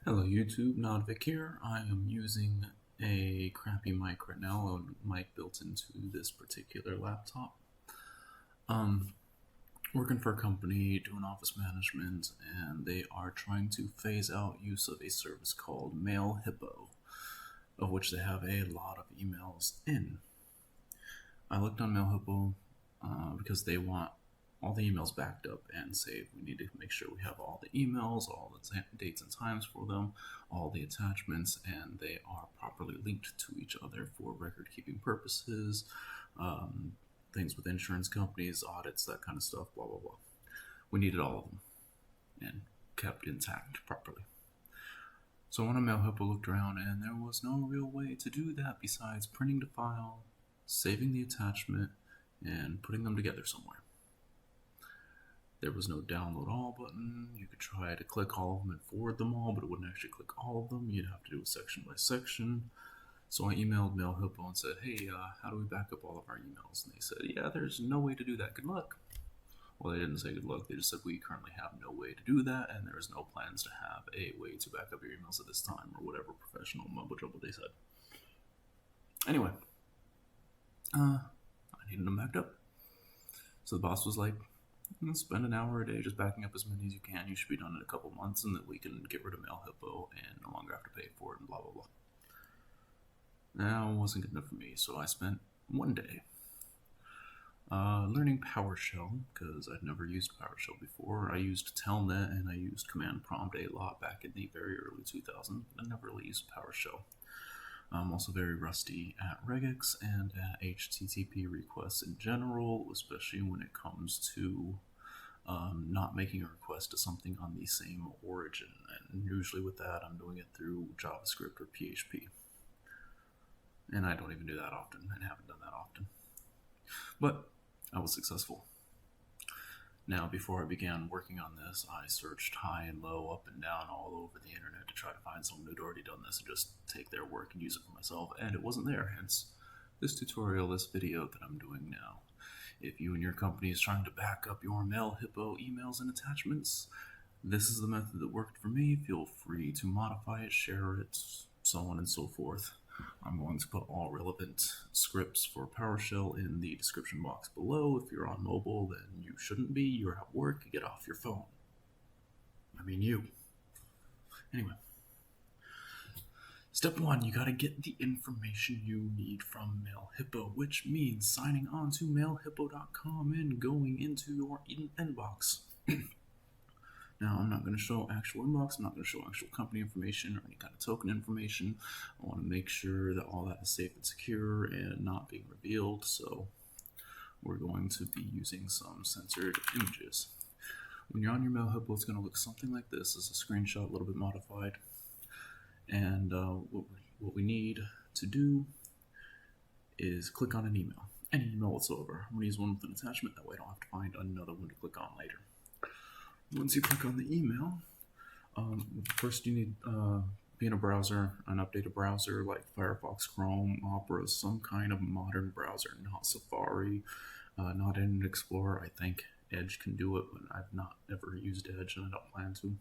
Hello YouTube, Nodvik here. I am using a crappy mic right now, a mic built into this particular laptop. Working for a company, doing office management, and they are trying to phase out use of a service called Mail Hippo, of which they have a lot of emails in. I looked on Mail Hippo because they want all the emails backed up and saved. We need to make sure we have all the emails, all the dates and times for them, all the attachments, and they are properly linked to each other for record-keeping purposes, things with insurance companies, audits, that kind of stuff, blah, blah, blah. We needed all of them and kept intact properly. So when Mail Hippo looked around, and there was no real way to do that besides printing the file, saving the attachment, and putting them together somewhere. There was no download all button. You could try to click all of them and forward them all, but it wouldn't actually click all of them. You'd have to do it section by section. So I emailed Mail Hippo and said, hey, how do we back up all of our emails? And they said, yeah, there's no way to do that. Good luck. Well, they didn't say good luck. They just said, we currently have no way to do that, and there is no plans to have a way to back up your emails at this time, or whatever professional mumbo jumbo they said. Anyway, I needed them backed up. So the boss was like, spend an hour a day just backing up as many as you can. You should be done in a couple months, and that we can get rid of Mail Hippo and no longer have to pay for it, and blah, blah, blah. Now, it wasn't good enough for me, so I spent one day learning PowerShell, because I'd never used PowerShell before. I used Telnet and I used Command Prompt a lot back in the very early 2000s. I never really used PowerShell. I'm also very rusty at regex and at HTTP-Requests in general, especially when it comes to not making a request to something on the same origin. And usually with that, I'm doing it through JavaScript or PHP. And I don't even do that often, and haven't done that often. But I was successful. Now, before I began working on this, I searched high and low, up and down, all over the internet to try to find someone who'd already done this and just take their work and use it for myself, and it wasn't there, hence this tutorial, this video that I'm doing now. If you and your company is trying to back up your Mail Hippo emails and attachments, this is the method that worked for me. Feel free to modify it, share it, so on and so forth. I'm going to put all relevant scripts for PowerShell in the description box below. If you're on mobile, then you shouldn't be. You're at work. Get off your phone. I mean you. Anyway. Step 1, you gotta get the information you need from Mail Hippo, which means signing on to MailHippo.com and going into your inbox. Now, I'm not going to show actual inbox, I'm not going to show actual company information or any kind of token information. I want to make sure that all that is safe and secure and not being revealed, so we're going to be using some censored images. When you're on your Mail Hippo, it's going to look something like this. This is a screenshot, a little bit modified. And what we need to do is click on an email, any email whatsoever. I'm going to use one with an attachment, that way I don't have to find another one to click on later. Once you click on the email, first you need be in a browser, an updated browser like Firefox, Chrome, Opera, some kind of modern browser, not Safari, not Internet Explorer. I think Edge can do it, but I've not ever used Edge and I don't plan to.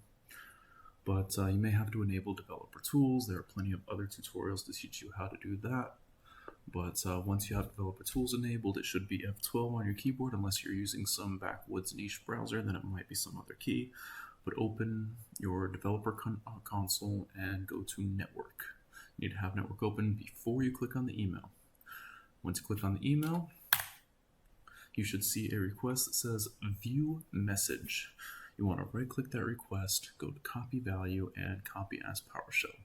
But you may have to enable developer tools. There are plenty of other tutorials to teach you how to do that. But once you have developer tools enabled, it should be F12 on your keyboard, unless you're using some backwoods niche browser, then it might be some other key. But open your developer console and go to network. You need to have network open before you click on the email. Once you click on the email, you should see a request that says view message. You want to right click that request, go to copy value, and copy as PowerShell.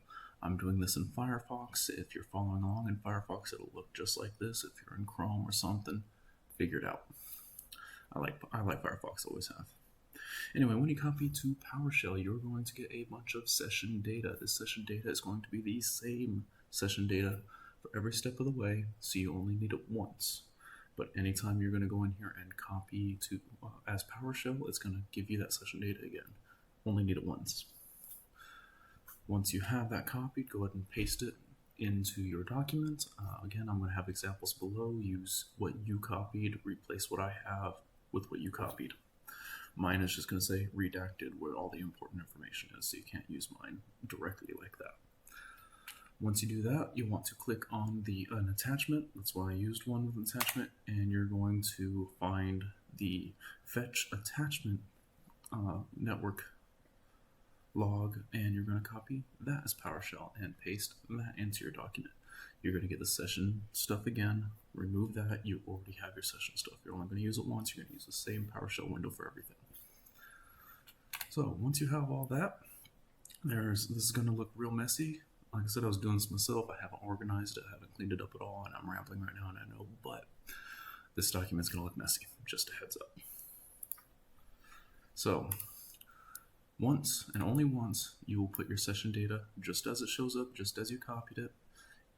I'm doing this in Firefox. If you're following along in Firefox, it'll look just like this. If you're in Chrome or something, figure it out. I like Firefox, always have. Anyway, when you copy to PowerShell, you're going to get a bunch of session data. This session data is going to be the same session data for every step of the way, so you only need it once. But anytime you're going to go in here and copy to as PowerShell, it's going to give you that session data again. Only need it once. Once you have that copied, go ahead and paste it into your document. Again, I'm going to have examples below. Use what you copied, replace what I have with what you copied. Mine is just going to say redacted where all the important information is, so you can't use mine directly like that. Once you do that, you want to click on an attachment. That's why I used one with an attachment, and you're going to find the fetch attachment network log, and you're going to copy that as PowerShell and paste that into your document. You're going to get the session stuff again, remove that. You already have your session stuff. You're only going to use it once. You're going to use the same PowerShell window for everything. So once you have all that, this is going to look real messy. Like I said, I was doing this myself. I haven't organized it. I haven't cleaned it up at all, and I'm rambling right now, and I know, but this document's going to look messy. Just a heads up. So once and only once you will put your session data just as it shows up, just as you copied it,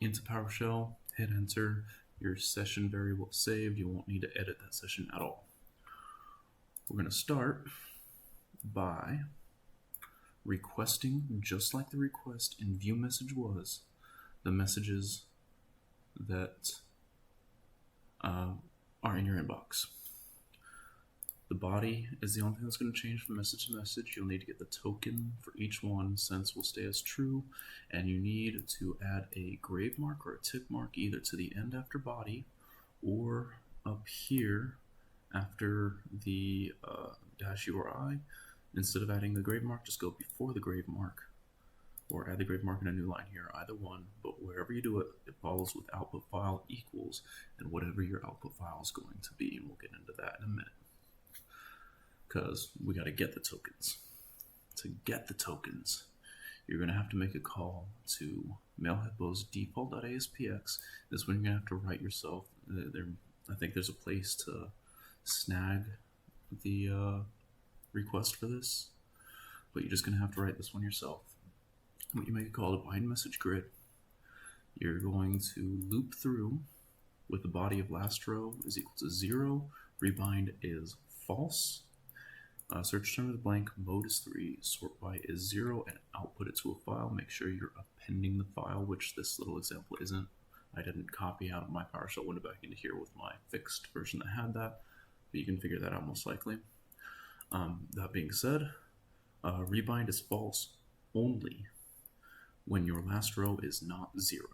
into PowerShell, hit enter, your session variable is saved. You won't need to edit that session at all. We're going to start by requesting, just like the request in ViewMessage was, the messages that are in your inbox. The body is the only thing that's going to change from message to message. You'll need to get the token for each one. Sense will stay as true, and you need to add a grave mark or a tick mark either to the end after body or up here after the -URI. Instead of adding the grave mark, just go before the grave mark or add the grave mark in a new line here, either one. But wherever you do it, it follows with output file equals and whatever your output file is going to be, and we'll get into that in a minute. Because we got to get the tokens. To get the tokens, you're going to have to make a call to Mail Hippo's default.aspx. This one you're going to have to write yourself. I think there's a place to snag the request for this, but you're just going to have to write this one yourself. When you make a call to bind message grid, you're going to loop through with the body of last row is equal to 0, rebind is false, search term is blank, mode is 3, sort by is 0, and output it to a file. Make sure you're appending the file, which this little example isn't. I didn't copy out of my PowerShell window back into here with my fixed version that had that, but you can figure that out most likely. That being said, rebind is false only when your last row is not 0.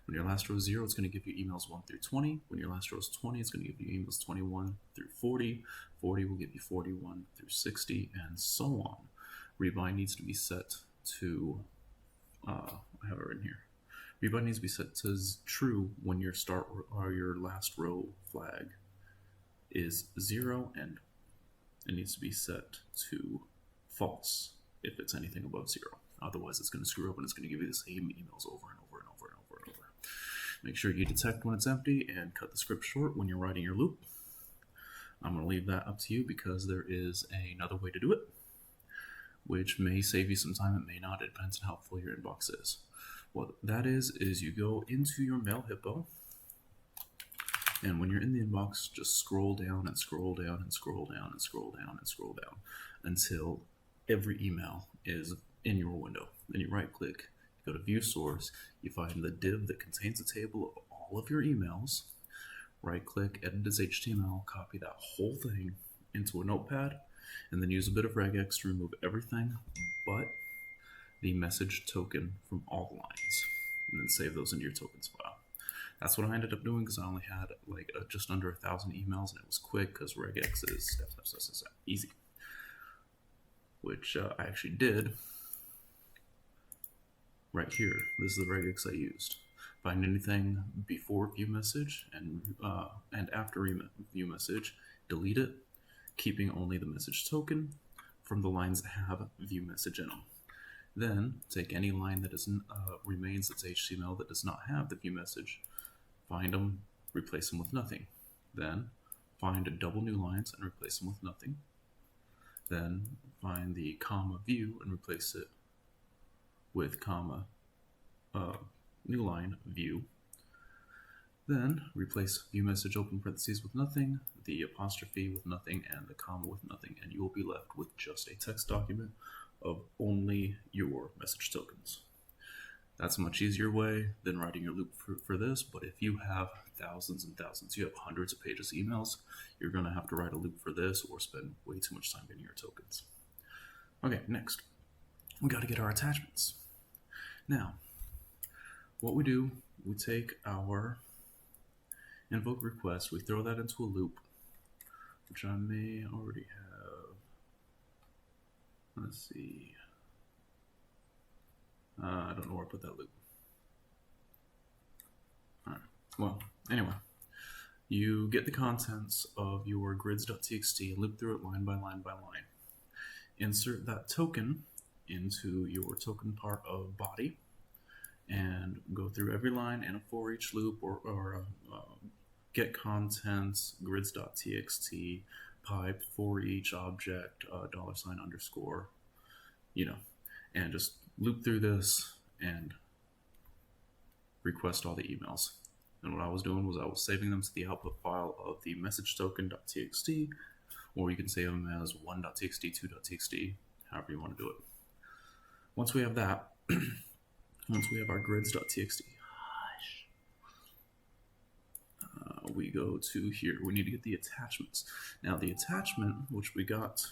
When your last row is 0, it's going to give you emails 1 through 20. When your last row is 20, it's going to give you emails 21 through 40. 40 will give you 41 through 60, and so on. Rebind needs to be set to, I have it in here. Rebind needs to be set to true when your start or your last row flag is 0, and it needs to be set to false if it's anything above 0. Otherwise, it's going to screw up and it's going to give you the same emails over and over and over and over and over. Make sure you detect when it's empty and cut the script short when you're writing your loop. I'm going to leave that up to you because there is another way to do it, which may save you some time. It may not. It depends on how full your inbox is. What that is you go into your Mail Hippo, and when you're in the inbox, just scroll down and scroll down and scroll down and scroll down and scroll down until every email is in your window. Then you right click, you go to view source, you find the div that contains a table of all of your emails, right click, edit as HTML, copy that whole thing into a notepad, and then use a bit of regex to remove everything but the message token from all the lines, and then save those into your tokens file. That's what I ended up doing because I only had like just under 1,000 emails, and it was quick because regex is step, easy, which I actually did right here. This is the regex I used. Find anything before view message and after view message, delete it, keeping only the message token from the lines that have view message in them. Then take any line that remains that's HTML that does not have the view message, find them, replace them with nothing. Then find double new lines and replace them with nothing. Then find the comma view and replace it with comma new line view. Then replace view message open parentheses with nothing, the apostrophe with nothing, and the comma with nothing, and you will be left with just a text document of only your message tokens. That's a much easier way than writing your loop for this, but if you have thousands and thousands, you have hundreds of pages of emails, you're going to have to write a loop for this or spend way too much time getting your tokens. Okay, next, we got to get our attachments. Now, what we do, we take our invoke request, we throw that into a loop, which I may already have. Let's see. I don't know where I put that loop. All right. Well, anyway, you get the contents of your grids.txt and loop through it line by line by line. Insert that token into your token part of body and go through every line in a ForEach loop or get contents, grids.txt, pipe, ForEach object, $_ and just loop through this and request all the emails. And what I was doing was I was saving them to the output file of the message token.txt, or you can save them as 1.txt, 2.txt, however you want to do it. Once we have that, once we have our grids.txt, we go to here. We need to get the attachments. Now the attachment, which we got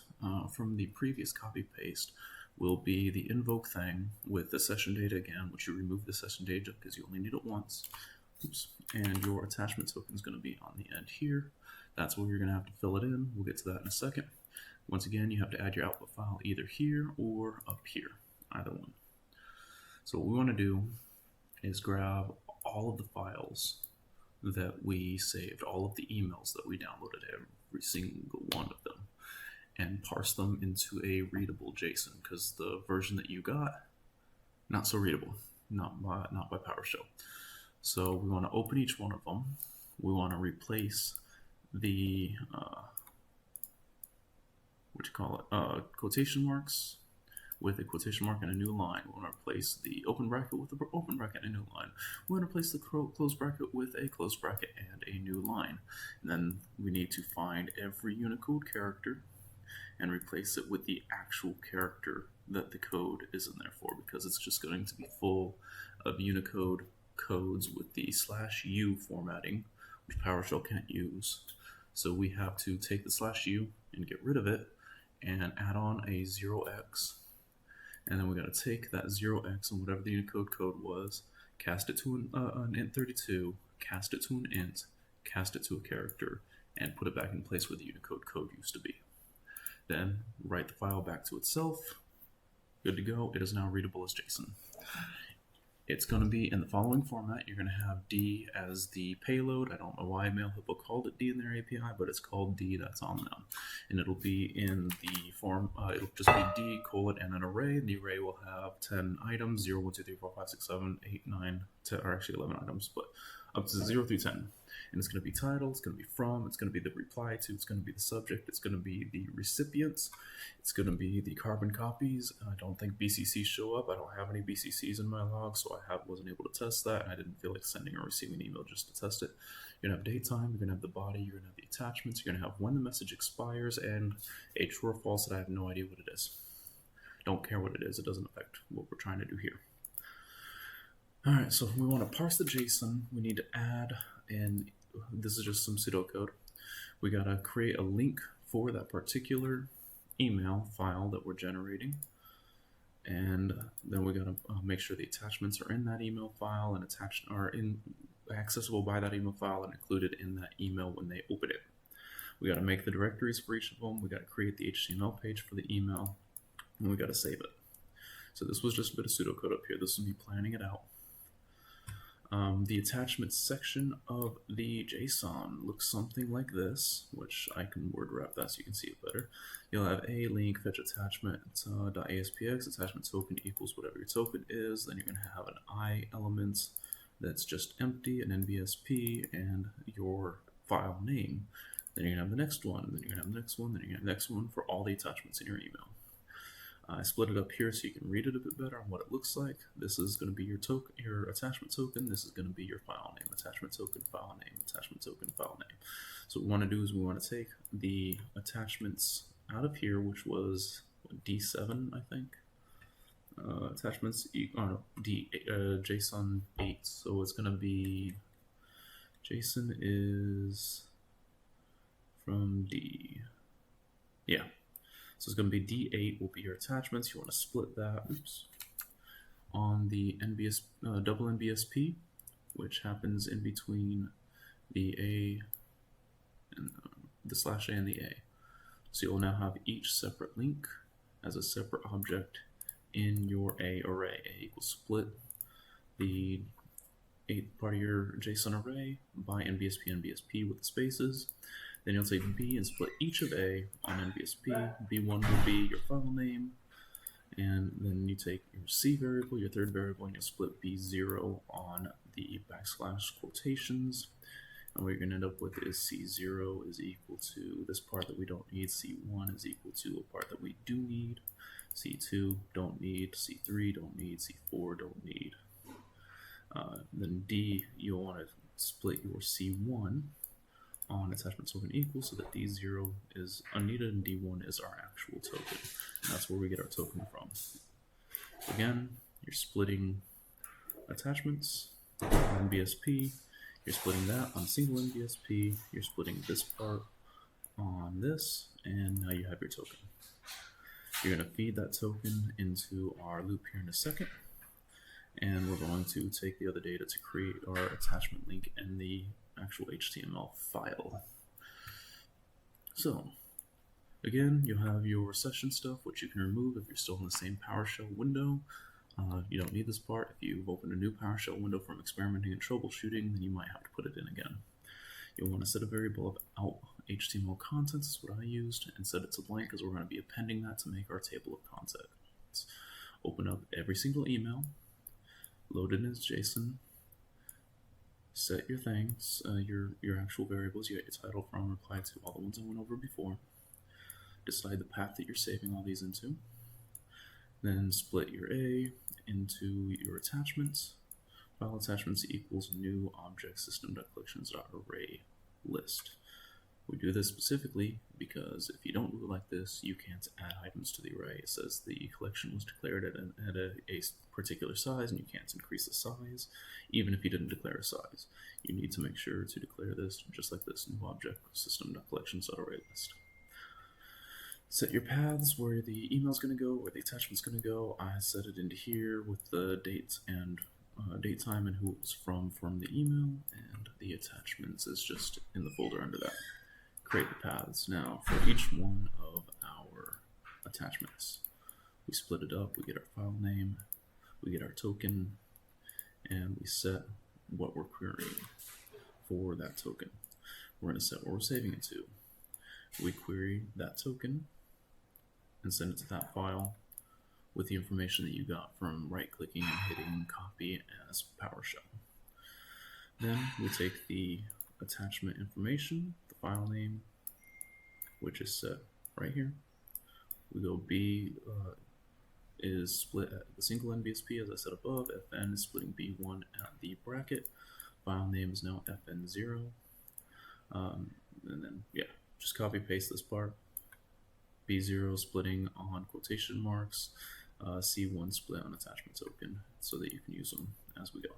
from the previous copy paste, will be the invoke thing with the session data again, which you remove the session data because you only need it once. Oops. And your attachment token is going to be on the end here. That's where you're going to have to fill it in. We'll get to that in a second. Once again, you have to add your output file either here or up here, either one. So what we want to do is grab all of the files that we saved, all of the emails that we downloaded, every single one of them, and parse them into a readable JSON, because the version that you got, not so readable, not by PowerShell. So we want to open each one of them. We want to replace the quotation marks with a quotation mark and a new line. We want to replace the open bracket with the open bracket and a new line. We want to replace the close bracket with a close bracket and a new line. And then we need to find every Unicode character and replace it with the actual character that the code is in there for, because it's just going to be full of Unicode codes with the /u formatting, which PowerShell can't use. So we have to take the /u and get rid of it and add on a 0x. And then we got to take that 0x and whatever the Unicode code was, cast it to an int32, cast it to an int, cast it to a character, and put it back in place where the Unicode code used to be. Then write the file back to itself. Good to go. It is now readable as JSON. It's going to be in the following format. You're going to have D as the payload. I don't know why Mail Hippo called it D in their API, but it's called D. That's on them. And it'll be in the form, it'll just be D, and an array. The array will have 10 items, 0, 1, 2, 3, 4, 5, 6, 7, 8, 9, 10, or actually 11 items, but up to 0 through 10. And it's going to be title, it's going to be from, it's going to be the reply to, it's going to be the subject, it's going to be the recipients, it's going to be the carbon copies. I don't think BCCs show up. I don't have any BCCs in my log, so I wasn't able to test that, and I didn't feel like sending or receiving an email just to test it. You're going to have date time, you're going to have the body, you're going to have the attachments, you're going to have when the message expires, and a true or false that I have no idea what it is. Don't care what it is, it doesn't affect what we're trying to do here. Alright, so if we want to parse the JSON, we need to add, and this is just some pseudocode. We got to create a link for that particular email file that we're generating. And then we got to make sure the attachments are in that email file and accessible by that email file and included in that email when they open it. We got to make the directories for each of them. We got to create the HTML page for the email, and we got to save it. So this was just a bit of pseudocode up here. This will be planning it out. The attachment section of the JSON looks something like this, which I can word wrap that so you can see it better. You'll have a link, fetch attachment, .aspx, attachment token equals whatever your token is. Then you're going to have an I element that's just empty, an NBSP, and your file name. Then you're going to have the next one, then you're going to have the next one, then you're going to have the next one for all the attachments in your email. I split it up here so you can read it a bit better on what it looks like. This is going to be your token, your attachment token. This is going to be your file name, attachment token, file name, attachment token, file name. So what we want to do is we want to take the attachments out of here, which was D7, I think. attachments JSON 8, so it's going to be JSON is from D. Yeah, so it's going to be D8 will be your attachments. You want to split that on the NBS double NBSP, which happens in between the A and the /A and the A. So you'll now have each separate link as a separate object in your A array. A equals split the 8th part of your JSON array by NBSP with spaces. Then you'll take B and split each of A on NBSP. B1 will be your file name, and then you take your C variable, your third variable, and you'll split B0 on the / quotations. And what you're going to end up with is C0 is equal to this part that we don't need, C1 is equal to a part that we do need, C2 don't need, C3 don't need, C4 don't need. Then D, you'll want to split your C1 on attachment token equal so that D0 is unneeded and D1 is our actual token. And that's where we get our token from. Again, you're splitting attachments on NBSP. You're splitting that on single NBSP, you're splitting this part on this, and now you have your token. You're going to feed that token into our loop here in a second, and we're going to take the other data to create our attachment link in the actual HTML file. So, again, you have your session stuff, which you can remove if you're still in the same PowerShell window. You don't need this part. If you've opened a new PowerShell window from experimenting and troubleshooting, then you might have to put it in again. You'll want to set a variable of out HTML contents, is what I used, and set it to blank because we're going to be appending that to make our table of contents. Open up every single email, load it as JSON, set your things, your actual variables, you get your title from, reply to, all the ones I went over before. Decide the path that you're saving all these into. Then split your A into your attachments. File attachments equals new object system.collections.array list. We do this specifically because if you don't do it like this, you can't add items to the array. It says the collection was declared at a particular size, and you can't increase the size, even if you didn't declare a size. You need to make sure to declare this just like this, new object system.collections.array list. Set your paths where the email's going to go, where the attachment's going to go. I set it into here with the date and date time and who it was from the email, and the attachments is just in the folder under that. Create the paths. Now, for each one of our attachments, we split it up. We get our file name, we get our token, and we set what we're querying for that token. We're going to set what we're saving it to. We query that token and send it to that file with the information that you got from right-clicking and hitting copy as PowerShell. Then we take the attachment information, the file name, which is set right here. We go B is split at the single NBSP as I said above. FN is splitting B1 at the bracket. File name is now FN0. And then, yeah, just copy paste this part. B0 splitting on quotation marks, C1 split on attachment token so that you can use them as we go.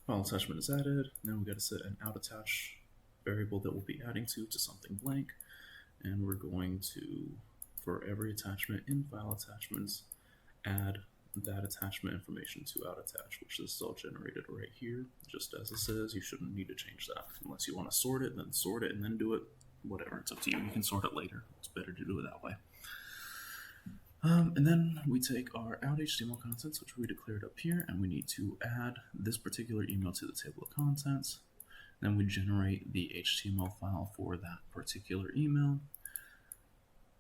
File attachment is added. Now we got to set an out attach variable that we'll be adding to something blank, and we're going to, for every attachment in file attachments, add that attachment information to out attach, which is all generated right here, just as it says. You shouldn't need to change that unless you want to sort it, then sort it and then do it. Whatever, it's up to you. You can sort it later. It's better to do it that way. And then we take our out HTML contents, which we declared up here, and we need to add this particular email to the table of contents. Then we generate the HTML file for that particular email.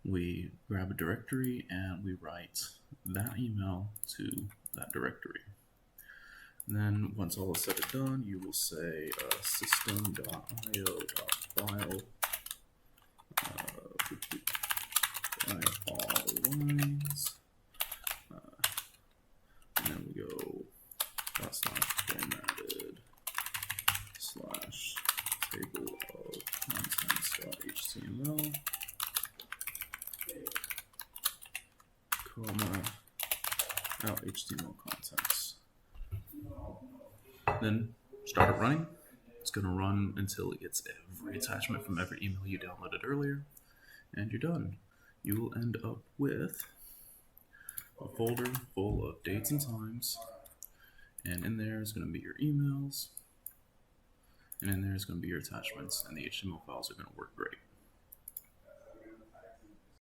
We grab a directory and we write that email to that directory. And then once all is said and done, you will say system.io.file by all lines, and then we go /formatted / table of contents.html, comma, HTML contents. Then start it running. It's going to run until it gets every attachment from every email you downloaded earlier, and you're done. You will end up with a folder full of dates and times, and in there is going to be your emails, and in there is going to be your attachments, and the HTML files are going to work great.